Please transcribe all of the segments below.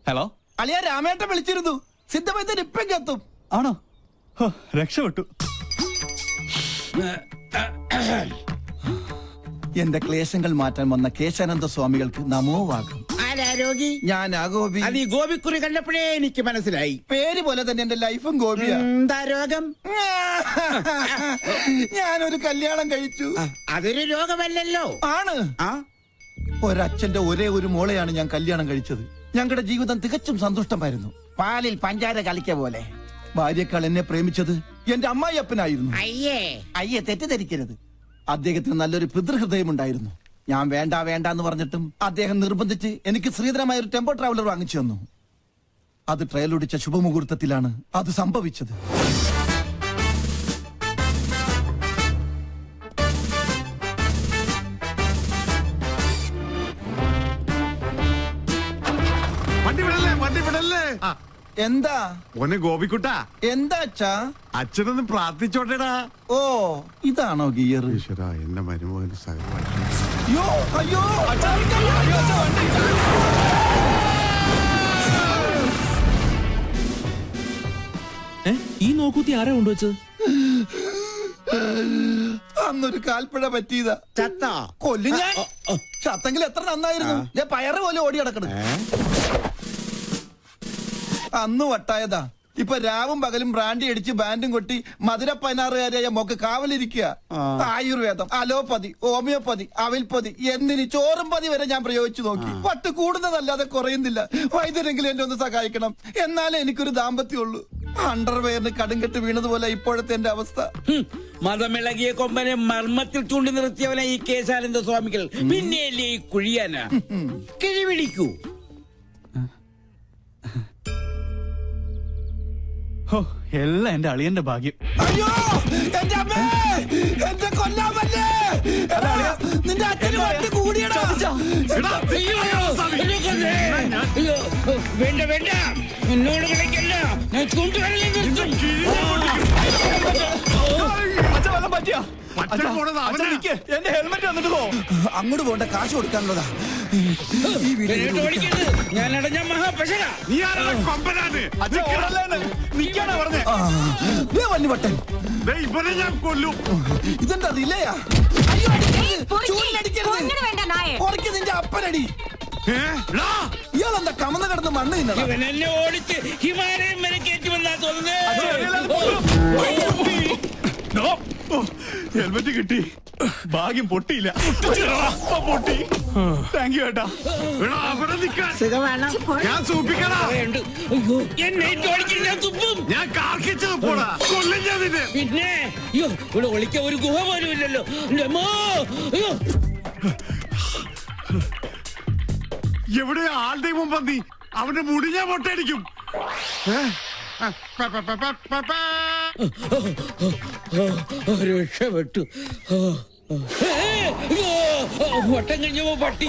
Hello അളിയ രാമേട്ടൻ വിളിച്ചിരുന്നു. സിദ്ധവൈദ്യൻ ഇപ്പം എത്തും. ആണോ? രക്ഷപ്പെട്ടു. എന്റെ ക്ലേശങ്ങൾ മാറ്റാൻ വന്ന കേശാനന്ദ സ്വാമികൾക്ക് നമോവാകും. ഞാൻ ഗോപി. അത് ഈ ഗോപിക്കുറി കണ്ടപ്പോഴേ എനിക്ക് മനസ്സിലായി. പേര് പോലെ തന്നെ എന്റെ ലൈഫും ഗോപിയാ. എന്താ രോഗം? ഞാനൊരു കല്യാണം കഴിച്ചു. അതൊരു രോഗമല്ലല്ലോ. ആണ്. ഒരച്ഛന്റെ ഒരേ ഒരു മോളെയാണ് ഞാൻ കല്യാണം കഴിച്ചത്. ഞങ്ങളുടെ ജീവിതം തികച്ചും സന്തുഷ്ടമായിരുന്നു. പാലിൽ പഞ്ചാര കളിക്ക പോലെ. ഭാര്യക്കാൾ എന്നെ പ്രേമിച്ചത് എന്റെ അമ്മായിയപ്പനായിരുന്നു. അയ്യേ തെറ്റിദ്ധരിക്കരുത്. അദ്ദേഹത്തിന് നല്ലൊരു പിതൃഹൃദയമുണ്ടായിരുന്നു. ഞാൻ വേണ്ട വേണ്ട എന്ന് പറഞ്ഞിട്ടും അദ്ദേഹം നിർബന്ധിച്ച് എനിക്ക് ശ്രീധരമായ ഒരു ടെമ്പോ ട്രാവലർ വാങ്ങിച്ചു തന്നു. അത് ട്രയലൊടിച്ച ശുഭമുഹൂർത്തത്തിലാണ് അത് സംഭവിച്ചത്. എന്താ ഓനെ ഗോപിക്കുട്ട? എന്താ അച്ഛാ? അച്ഛനൊന്ന് പ്രാർത്ഥിച്ചോട്ടേടാ. ഓ ഇതാണോ ഗിയർ? ഈശ്വരാ, എന്റെ മരുമകന് സകലമായി. അയ്യോ അയ്യോ ഈ നോക്കൂത്തി ആരാ കൊണ്ടുവച്ചത്? അന്നൊരു കാൽപ്പഴ പറ്റിയതാ. ചത്ത കൊല്ലു ഞാൻ. ചത്തെങ്കിൽ എത്ര നന്നായിരുന്നു. ഞാൻ പയറ് പോലെ ഓടി കിടക്കണം. അന്ന് വട്ടായതാ. ഇപ്പൊ രാവും പകലും ബ്രാൻഡി അടിച്ച് ബാൻഡും കൊട്ടി മധുര 16കാരിയായ മോക്ക് കാവലിരിക്കുക. ആയുർവേദം, അലോപ്പതി, ഹോമിയോപ്പതി, അവിൽപ്പതി എന്തിന് ചോറും പതി വരെ ഞാൻ പ്രയോഗിച്ചു നോക്കി. വട്ട് കൂടുന്നതല്ലാതെ കുറയുന്നില്ല. വൈദ്യരെങ്കിലും എന്നെ ഒന്ന് സഹായിക്കണം. എന്നാലേ എനിക്കൊരു ദാമ്പത്യമുള്ളൂ. അണ്ടർവെയറിന് കടുങ്കെട്ട് വീണതുപോലെ ഇപ്പോഴത്തെ എന്റെ അവസ്ഥ. മതമിളകിയ കൊമ്പനെ മർമ്മത്തിൽ ചൂണ്ടി നിർത്തിയവനെ ഈ കേശാനന്ദ സ്വാമികൾ. പിന്നെയല്ലേ ഈ കുഴിയാന കിഴിപിടിക്കൂ. എല്ലാം എന്റെ അളിയന്റെ ഭാഗ്യം. അയ്യോ എന്റെ അമ്മേ, എന്റെ കൊല്ലാമല്ലേ. നിന്റെ അച്ഛന് വണ്ടി കൂടിയടാ. വേണ്ട വേണ്ട, എന്നോട് കളിക്കല്ല. ഞാൻ ചൂണ്ടുവരലേ നിർത്തും. എന്റെ ഹെൽമെറ്റ് വന്നിട്ട് പോ. അങ്ങോട്ട് പോണ്ട, കാശ് കൊടുക്കാനുള്ളതാ. ഞാൻ അടഞ്ഞ മഹാപശക. വല്ലുവട്ടൻ ഇവനെ ഞാൻ കൊല്ലും. ഇതെന്താ ഇല്ലയാ? നിന്റെ അപ്പനടി. ഇയാളെന്താ കമന്ന് കിടന്ന് മണ്ണ് തിന്നണം? ഇവൻ എന്നെ ഓടിച്ച് ഹിമാലയം വരെ കയറ്റുമെന്നാ തോന്നുന്നത്. ഹെൽമെറ്റ് കിട്ടി. ഭാഗ്യം പൊട്ടിയില്ല. പൊട്ടി. താങ്ക് യു ഏട്ടാ. ഞാൻ സൂപ്പിക്കണ. എന്നെ ഓടിച്ചിട്ട് ഞാൻ തുപ്പും. ഞാൻ കാർക്കിച്ചത് പോടാ. കൊല്ലും ഞാൻ നിന്നെ. പിന്നെ അയ്യോ, ഇവിടെ ഒളിക്കാൻ ഒരു ഗുഹ പോലും ഇല്ലല്ലോ. എവിടെ ആളുടെ മുമ്പ് നീ അവന്റെ മുടി ഞാൻ മുട്ടയടിക്കും. രക്ഷപ്പെട്ടു. വട്ടം കഴിഞ്ഞപ്പോ പട്ടി.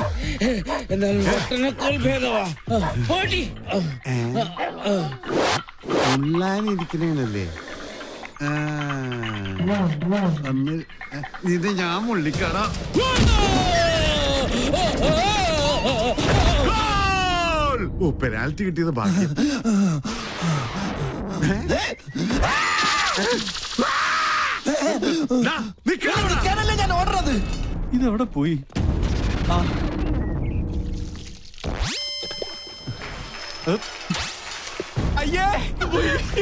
എന്നാൽ വട്ടനേക്കാൾ ഭേദവാ പട്ടി. ഉള്ളാനിരിക്കണേനല്ലേ ഇത് ഞാൻ മുള്ളിക്കാടാ. ഓ, പെനാൽറ്റി കിട്ടിയത് ഭാഗ്യം. നിൽക്കാനല്ലേ ഞാൻ ഓർഡറത്. ഇതെവിടെ പോയി? അയ്യേ,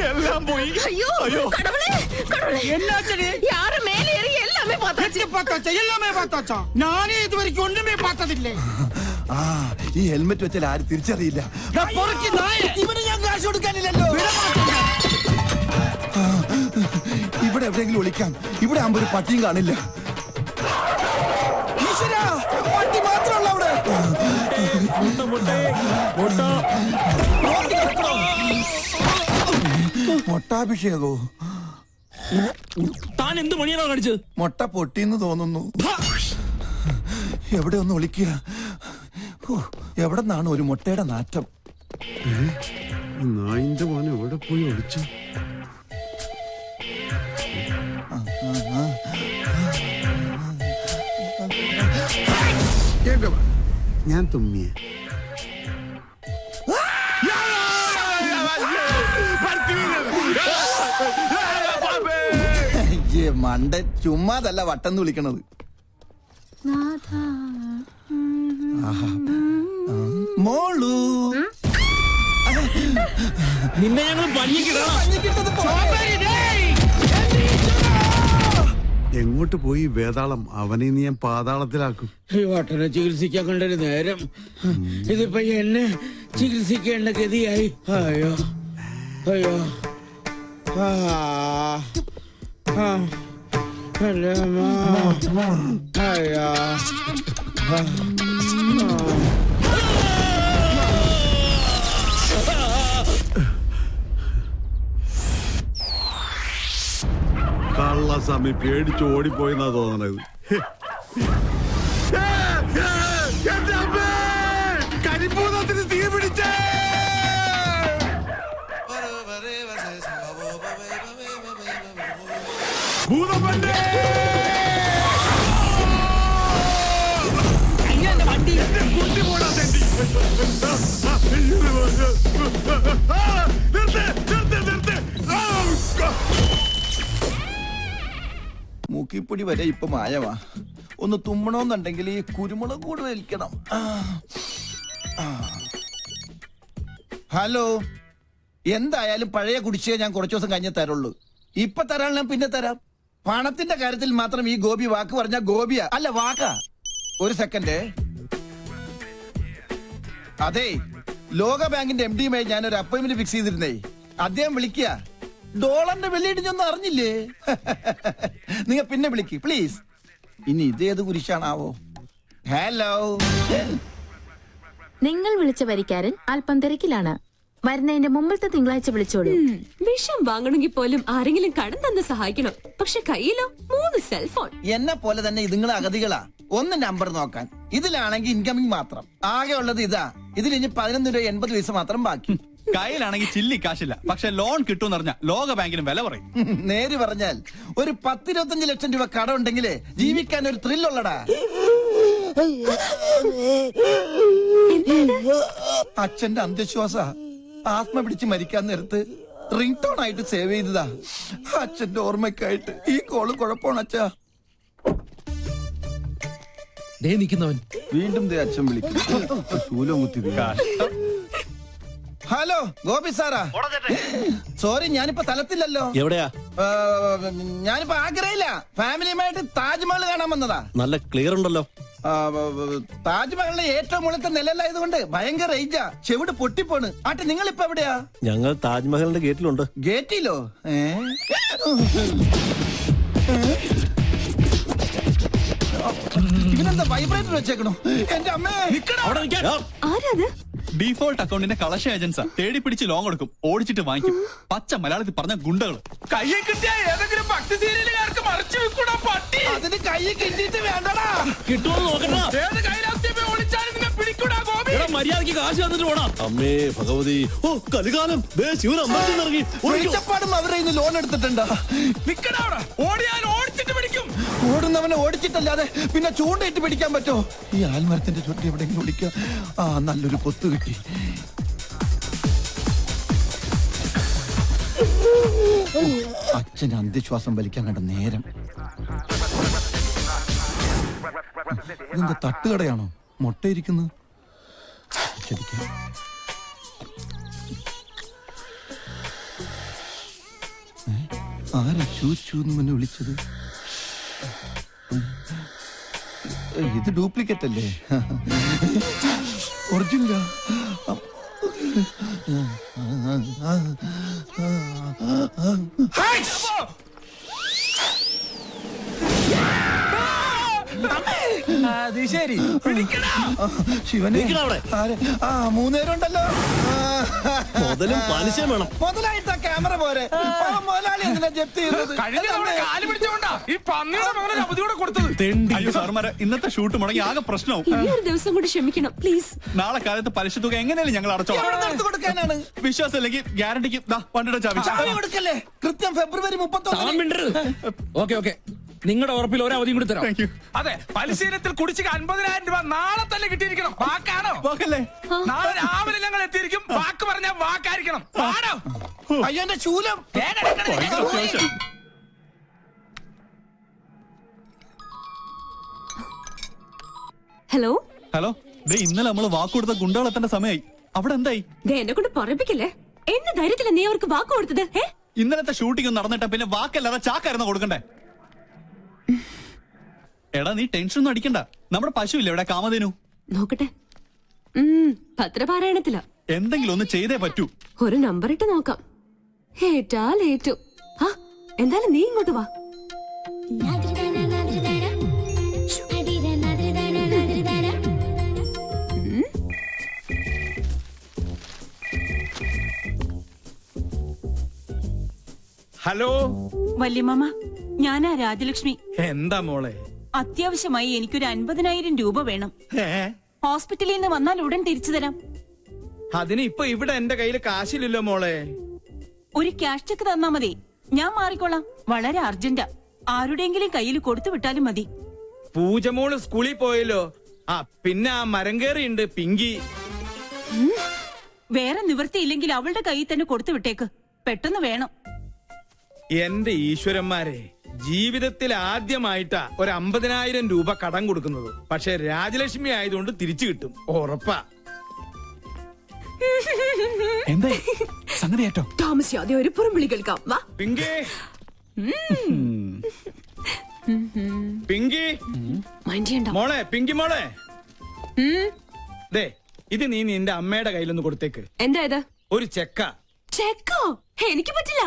എല്ലാം പോയി. ஐயோ கடவுளே கடவுளே என்னாச்சடி? யாரு மேல ஏறி எல்லாமே பார்த்தாச்சு. எல்லாமே பார்த்தாச்சா? நானே இது வரைக்கும் ஒண்ணுமே பார்த்ததில்லை. ഈ ഹെൽമെറ്റ് വെച്ചാൽ ആരും തിരിച്ചറിയില്ല. ഇവന് ഞാൻ കാശ് കൊടുക്കാനില്ലല്ലോ. ഇവിടെ എവിടെയെങ്കിലും ഒളിക്കാം. ഇവിടെ ആകുമ്പോ ഒരു പട്ടിയും കാണില്ല. ഈശ്വരാ, പട്ടി മാത്രമല്ല അവിടെ. മൊട്ടാഭിഷേകോ? താൻ എന്ത് മണിയാണോ കാണിച്ചത്? മൊട്ട പൊട്ടിന്ന് തോന്നുന്നു. എവിടെ ഒന്ന് ഒളിക്കുക. എവിടെ നിന്നാണ് ഒരു മുട്ടയുടെ നാറ്റം? നായിന്റെ മോനെ എവിടെ പോയി ഒളിച്ചു? ഞാൻ തുമ്മിയ മണ്ടൻ ചുമ്മാതല്ല വട്ടം വിളിക്കണത്. മോളു നിന്നെ ഞങ്ങൾ എങ്ങോട്ട് പോയി വേതാളം? അവനെ നീ ഞാൻ പാതാളത്തിലാക്കും. വട്ടനെ ചികിത്സിക്കാൻ കണ്ടൊരു നേരം ഇതിപ്പോ എന്നെ ചികിത്സിക്കേണ്ട ഗതിയായി. അയ്യോ അയ്യോ അയ്യോ കള്ളസ്വാമി പേടിച്ച് ഓടിപ്പോയെന്നാ തോന്നണത്. കരിപ്പൂതത്തിന് തീ പിടിച്ചേ. ഭൂതമണ്ടേ കുട്ടി പോടാ തെണ്ടി. മൂക്കിപ്പൊടി വരെ ഇപ്പൊ മായവാ. ഒന്ന് തുമ്മണോന്നുണ്ടെങ്കിൽ ഈ കുരുമുളക് കൂടെ വലിക്കണം. ഹലോ, എന്തായാലും പഴയ കുടിശ്ശിക ഞാൻ കുറച്ചു ദിവസം കഴിഞ്ഞേ തരുള്ളൂ. ഇപ്പൊ തരാൻ ഞാൻ പിന്നെ തരാം. പണത്തിന്റെ കാര്യത്തിൽ മാത്രം ഈ ഗോപി വാക്ക് പറഞ്ഞ ഗോപിയാ അല്ല വാക്കാ. ഒരു സെക്കൻഡ്. അതെ, ലോക ബാങ്കിന്റെ MD-യുമായി ഞാനൊരു അപ്പോയിന്റ്മെന്റ് ഫിക്സ് ചെയ്തിരുന്നേ. അദ്ദേഹം വിളിക്കുക. ഡോളറിന്റെ വെള്ളിയിടിഞ്ഞൊന്നും അറിഞ്ഞില്ലേ? നിങ്ങൾ പിന്നെ വിളിക്ക് പ്ലീസ്. ഇനി ഇതേത് കുരിശാണാവോ? ഹലോ, നിങ്ങൾ വിളിച്ച വരിക്കാരൻ അല്പം തിരക്കിലാണ്. വരുന്നതിന്റെ മുമ്പത്തെ തിങ്കളാഴ്ച വിളിച്ചോളൂ. വിഷം വാങ്ങണമെങ്കിൽ പോലും ആരെങ്കിലും കടം തന്ന് സഹായിക്കണം. പക്ഷെ കയ്യിലോ 3 സെൽഫോൺ. എന്നെ പോലെ തന്നെ ഇതുങ്ങളെ അഗതികളാ. ഒന്ന് നമ്പർ നോക്കാൻ. ഇതിലാണെങ്കിൽ ഇൻകമിങ് മാത്രം. ആകെ ഉള്ളത് ഇതാ. ഇതിൽ ഇനി 11 രൂപ 80 പൈസ മാത്രം ബാക്കി. കയ്യിലാണെങ്കിൽ ചില്ലി കാശില്ല, പക്ഷെ ലോൺ കിട്ടുമെന്ന് പറഞ്ഞാൽ ലോക ബാങ്കിന് വില പറയും. നേര് പറഞ്ഞാൽ ഒരു 10-25 ലക്ഷം രൂപ കടം ഉണ്ടെങ്കിലേ ജീവിക്കാൻ ഒരു ത്രില്ലുള്ളടാ. അച്ഛന്റെ അന്ത്യശ്വാസ ആത്മ പിടിച്ച് മരിക്കാൻ നേരത്ത് റിംഗ് ടോൺ ആയിട്ട് സേവ് ചെയ്തതാ. അച്ഛന്റെ ഓർമ്മയ്ക്കായിട്ട് ഈ കോള് കുഴപ്പമാണ് അച്ഛാ. വീണ്ടും അച്ഛൻ വിളിക്കും. ശൂലം കുത്തി. Hello Gopi Sarah. സോറി, ഞാനിപ്പോ തലത്തില്ലല്ലോ. എവിടെയാ? ഞാനിപ്പോ ആഗ്രയില്ല. ഫാമിലിയുമായിട്ട് താജ്മഹൽ കാണാൻ വന്നതാ. നല്ല ക്ലിയർ ഉണ്ടല്ലോ. താജ്മഹലിലെ ഏറ്റവും മുകളിലത്തെ നിലയിലായതുകൊണ്ട് ഭയങ്കര റേഞ്ചാ. ചെവിട് പൊട്ടിപ്പോണ്. ആട്ടെ, നിങ്ങൾ ഇപ്പൊ എവിടെയാ? ഞങ്ങൾ താജ്മഹലിന്റെ ഗേറ്റിലുണ്ട്. ഗേറ്റിലോ? ഇവനെന്താ വൈബ്രേറ്റർ വെച്ചേക്കണോ? എന്റെ അമ്മേ. ആരാത്? ഡീഫോൾട്ട് അക്കൗണ്ടിന്റെ കളക്ഷൻ ഏജൻസാ. തേടി പിടിച്ച് ലോൺ കൊടുക്കും, ഓടിച്ചിട്ട് വാങ്ങിക്കും. പച്ച മലയാളത്തിൽ പറഞ്ഞ ഗുണ്ടകൾ. കയ്യെ കിട്ടിയ ഏതെങ്കിലും ഭക്തി സീരിയലുകാർക്ക് മറിച്ചു വെക്കൂടാ പട്ടി. അതിന് കൈ കിട്ടിയിട്ട് വേണ്ടടാ. കിട്ടുമോ നോക്കണ്ട. ഏത് കയ്യിലാസ്യമേ ഓടിച്ചാലും നിന്നെ പിടിക്കൂടാ ഗോപി. മര്യാദക്ക് കാശ് വന്നിട്ട് പോടാ. അമ്മേ ഭഗവതി. ഓ കലികാലം. ഇറങ്ങി ഒഴിച്ചപ്പാടും അവരെ ഇന്ന് ലോൺ എടുത്തിട്ടുണ്ടോ? നിക്കടാ അവിടെ. ഓടിയാൽ ഓടിച്ചിട്ട് പിടിക്കും. ഓടുന്നവനെ ഓടിച്ചിട്ടല്ലാതെ പിന്നെ ചൂണ്ടയിട്ട് പിടിക്കാൻ പറ്റോ? ഈ ആൽമരത്തിന്റെ ചുറ്റി എവിടെയെങ്കിലും വിളിക്കാം. നല്ലൊരു പൊത്ത് കിട്ടി. അച്ഛന് അന്ത്യശ്വാസം വലിക്കാൻ കണ്ട നേരം. ഇതെന്താ തട്ടുകടയാണോ? മുട്ടയിരിക്കുന്നു. ശരിക്കും ആരാ ചൂച്ചൂന്ന് വിളിച്ചത്? ഇത് ഡ്യൂപ്ലിക്കേറ്റ് അല്ലേ? ഒറിജിനലാ? ശരി, ശിവനെ. മൂന്നേരം ഉണ്ടല്ലോ. മുതലും പലിശയും വേണം. മുതലായിട്ട് ക്യാമറ പോരെ. മുതലാളി എന്തിനാ ജപ്തി ചെയ്തത്? കാല് പിടിച്ചോണ്ടാ ഈ പന്നിയുടെ മകനെ അവധിയോടെ കൊടുത്തത്. അയ്യോ സാർമാരെ, ഇന്നത്തെ ഷൂട്ട് മുടങ്ങി ആകെ പ്രശ്നവും. ഇനി ഒരു ദിവസം കൂടി ക്ഷമിക്കണം പ്ലീസ്. നാളെ കാലത്ത് പലിശ തുക എങ്ങനെയാലും ഞങ്ങൾ അടച്ചോളാം. എടുത്തു കൊടുക്കാനാണ്. വിശ്വാസം അല്ലെങ്കിൽ ഗ്യാരണ്ടിക്ക് വണ്ടിയുടെ ചാവി. ചാവി കൊടുക്കല്ലേ? കൃത്യം ഫെബ്രുവരി 31. ഓക്കെ, നിങ്ങളുടെ ഉറപ്പിൽ ഒരു അവധിയും കൂടി തരാം. Thank you. അതെ, പരിശീലനത്തിൽ കുടിശ്ശിക 50,000 രൂപ നാളെ തന്നെ കിട്ടിയിരിക്കണം. വാക്കാണോ? വാക്കല്ലേ? നാളെ രാവിലെ ഞങ്ങൾ എത്തിയിരിക്കും. വാക്ക് പറഞ്ഞാൽ വാക്കായിരിക്കണം. ആണോ? അയ്യോ എന്റെ ശൂലം. അത്യാവശ്യം. ഹലോ ഹലോ ദേ ഇന്നലെ നമ്മള് വാക്ക് കൊടുത്ത ഗുണ്ടകളെത്തേണ്ട സമയമായി. അവിടെ എന്തായി? ദേ എന്നെ കൊണ്ട് പറപ്പിക്കല്ലേ. എന്ന ധൈര്യത്തിലാ നീ അവർക്ക് വാക്ക് കൊടുത്തത്? ഇന്നലത്തെ ഷൂട്ടിംഗ് നടന്നിട്ട് പിന്നെ വാക്കല്ലാതെ ചാക്കായിരുന്നു കൊടുക്കണ്ടേ? എടാ നീ ടെൻഷൻ ഒന്നും അടിക്കണ്ട. നമ്മുടെ പശു ഇല്ല ഇവിടെ, കാമധേനു. നോക്കട്ടെ. പത്രപാരായണത്തില. എന്തെങ്കിലും ഒന്ന് ചെയ്തേ പറ്റൂ. ഒരു നമ്പർ ഇട്ട് നോക്കാം. ഏറ്റാലേറ്റു. ആ എന്തായാലും നീ ഇങ്ങോട്ട് വാ. ഹലോ വല്യമ്മ, ഞാനാ രാജലക്ഷ്മി. എന്താ മോളെ? അത്യാവശ്യമായി എനിക്കൊരു 50,000 രൂപ വേണം. ഹോസ്പിറ്റലിൽ നിന്ന് വന്നാൽ ഉടൻ തിരിച്ചു തരാം. അതിന് ഇപ്പൊ ഇവിടെ എന്റെ കയ്യിൽ കാശില്ലല്ലോ മോളെ. ഒരു ക്യാഷ് ചെക്ക് തന്നാ മതി, ഞാൻ മാറിക്കോളാം. വളരെ അർജന്റാ. ആരുടെയെങ്കിലും കയ്യിൽ കൊടുത്തു വിട്ടാലും മതി. പൂജമോള് സ്കൂളിൽ പോയല്ലോ. ആ പിന്നെ ആ മരം കയറിയുണ്ട് പിങ്കി. വേറെ നിവൃത്തിയില്ലെങ്കിൽ അവളുടെ കയ്യിൽ തന്നെ കൊടുത്തു വിട്ടേക്ക്. പെട്ടെന്ന് വേണം. എന്റെ ഈശ്വരന്മാരെ, ജീവിതത്തിൽ ആദ്യമായിട്ടാ ഒരു 50,000 രൂപ കടം കൊടുക്കുന്നത്. പക്ഷെ രാജലക്ഷ്മി ആയതുകൊണ്ട് തിരിച്ചു കിട്ടും, ഉറപ്പാ. എന്താ സംഗതി ഏറ്റോ? താമസിയാതെ ഒരു പുറംവിളി കേൾക്കാം. വാ പിങ്കി, പിങ്കി മൈൻഡ് ചെയ്യണ്ട. മോളെ, പിങ്കി മോളെ, ദേ ഇത് നീ നിന്റെ അമ്മയുടെ കയ്യിലൊന്ന് കൊടുത്തേക്ക്. എന്താ ഇത്? ഒരു ചെക്ക. ചെക്കോ? എനിക്ക് പറ്റില്ല.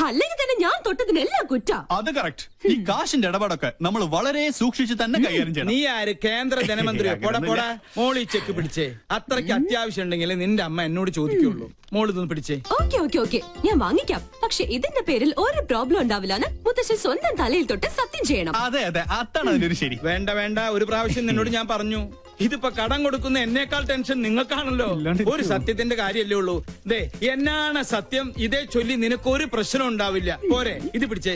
അല്ലെങ്കിൽ തന്നെ ഞാൻ തൊട്ടതിനെല്ലാം കുറ്റ. അത് കറക്റ്റ്. ഈ കാശിന്റെ ഇടപാടൊക്കെ നമ്മൾ വളരെ സൂക്ഷിച്ച് തന്നെ കൈകാര്യം ചെയ്യണം. നീ ആര്? കേന്ദ്ര ധനമന്ത്രിയോ? പോടാ പോടാ. മോളി ചെക്ക് പിടിച്ചേ. അത്രയ്ക്ക് അത്യാവശ്യം ഉണ്ടെങ്കിൽ നിന്റെ അമ്മ എന്നോട് ചോദിക്കുള്ളൂ. മോള് ഇതൊന്ന് പിടിച്ചേ. ഓക്കെ ഞാൻ വാങ്ങിക്കാം. പക്ഷെ ഇതിന്റെ പേരിൽ ഒരു പ്രോബ്ലം ഉണ്ടാവില്ലാന്ന് മുത്തശ്ശൻ സ്വന്തം തലയിൽ തൊട്ട് സത്യം ചെയ്യണം. അതെ അതാണ് അതിനൊരു ശരി. വേണ്ട, ഒരു പ്രാവശ്യം നിന്നോട് ഞാൻ പറഞ്ഞു. ഇതിപ്പോ കടം കൊടുക്കുന്ന എന്നേക്കാൾ ടെൻഷൻ നിങ്ങൾക്കാണല്ലോ. ഒരു സത്യത്തിന്റെ കാര്യല്ലേ ഉള്ളൂ. ദേ എന്നാണ് സത്യം, ഇതേ ചൊല്ലി നിനക്കൊരു പ്രശ്നം ഉണ്ടാവില്ല. പോരെ, ഇത് പിടിച്ചേ.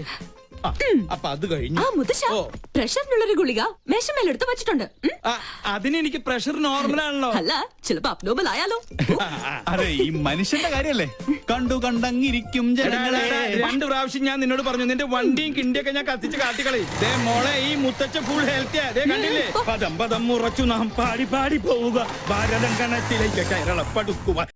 അപ്പൊ അത് കഴിഞ്ഞു. ആ മുത്തശ്ശ, പ്രഷറിനുള്ളൊരു ഗുളിക മേശമേലെടുത്ത് വെച്ചിട്ടുണ്ട്. അതിന് എനിക്ക് പ്രഷർ നോർമലാണല്ലോ. അല്ല, ചിലപ്പോ അബ്നോർമൽ ആയാലോ. അതെ, ഈ മനുഷ്യന്റെ കാര്യല്ലേ. കണ്ടിരിക്കും ജനങ്ങളെ. 2 പ്രാവശ്യം ഞാൻ നിന്നോട് പറഞ്ഞു, നിന്റെ വണ്ടിയും കിണ്ടിയൊക്കെ ഞാൻ കത്തിച്ച് കാട്ടിക്കളി. ദേ മോളെ, ഈ മുത്തച്ഛ ഫുൾ ഹെൽത്തിയാ. ദേ കണ്ടില്ലേ? പദം ഉറച്ചു നാം പാടി പോവുക, ഭാരതം കണത്തിലേക്ക് കേരള പടുക്കുക.